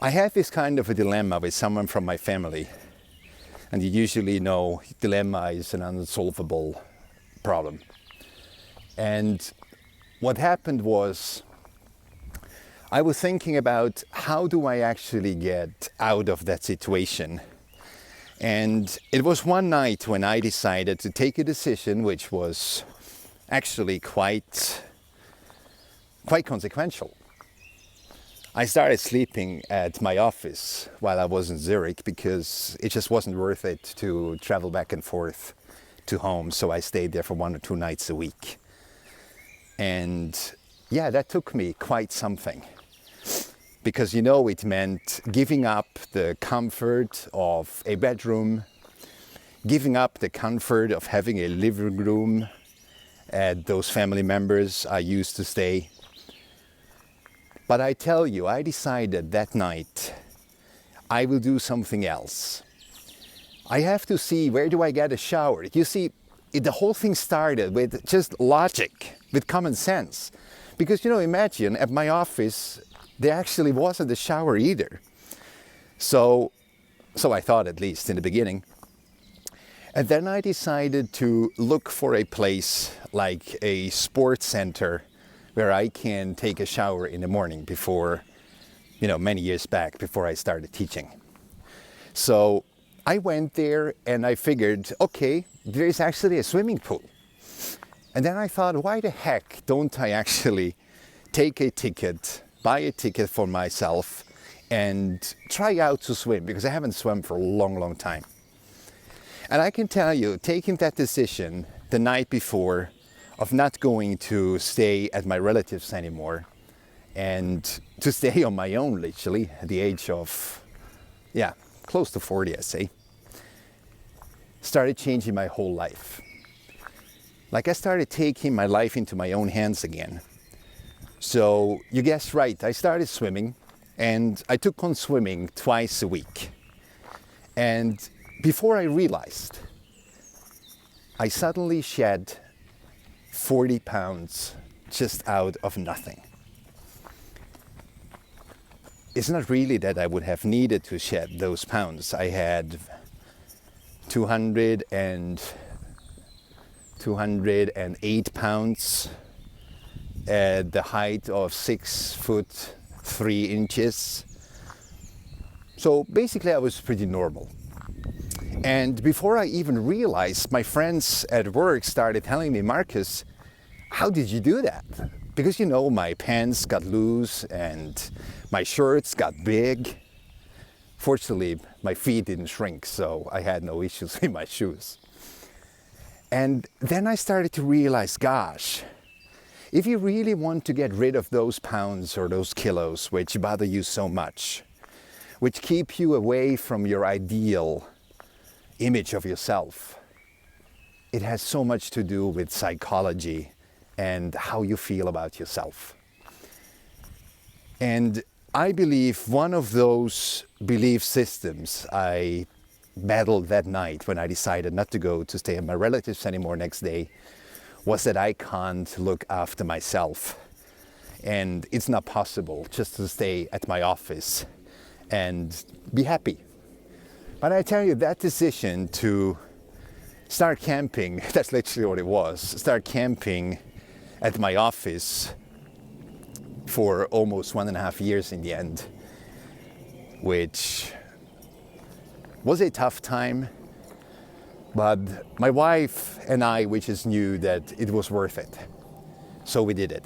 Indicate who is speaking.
Speaker 1: I had this kind of a dilemma with someone from my family. And you usually know dilemma is an unsolvable problem. And what happened was, I was thinking about how do I actually get out of that situation. And it was one night when I decided to take a decision which was actually quite consequential. I started sleeping at my office while I was in Zurich because it just wasn't worth it to travel back and forth to home. So I stayed there for 1 or 2 nights a week. And yeah, that took me quite something. Because it meant giving up the comfort of a bedroom, giving up the comfort of having a living room at those family members I used to stay. But I tell you, I decided that night I will do something else. I have to see, where do I get a shower? You see, the whole thing started with just logic, with common sense. Because, imagine at my office, there actually wasn't a shower either. So I thought, at least in the beginning. And then I decided to look for a place like a sports center where I can take a shower in the morning before, many years back, before I started teaching. So I went there and I figured, okay, there is actually a swimming pool. And then I thought, why the heck don't I actually take a ticket, buy a ticket for myself and try out to swim, because I haven't swum for a long, long time. And I can tell you, taking that decision the night before of not going to stay at my relatives anymore and to stay on my own, literally, at the age of, close to 40, I say, started changing my whole life. Like I started taking my life into my own hands again. So you guessed right, I started swimming and I took on swimming twice a week. And before I realized, I suddenly shed 40 pounds just out of nothing. It's not really that I would have needed to shed those pounds. I had 208 pounds at the height of 6'3". So basically I was pretty normal. And before I even realized, my friends at work started telling me, Markus, how did you do that? Because my pants got loose and my shirts got big. Fortunately, my feet didn't shrink, so I had no issues with my shoes. And then I started to realize, gosh, if you really want to get rid of those pounds or those kilos which bother you so much, which keep you away from your ideal image of yourself, it has so much to do with psychology and how you feel about yourself. And I believe one of those belief systems I battled that night when I decided not to go to stay at my relatives anymore next day was that I can't look after myself. And it's not possible just to stay at my office and be happy. But I tell you, that decision to start camping, that's literally what it was, start camping at my office for almost 1.5 years in the end, which was a tough time. But my wife and I, we just knew that it was worth it. So we did it.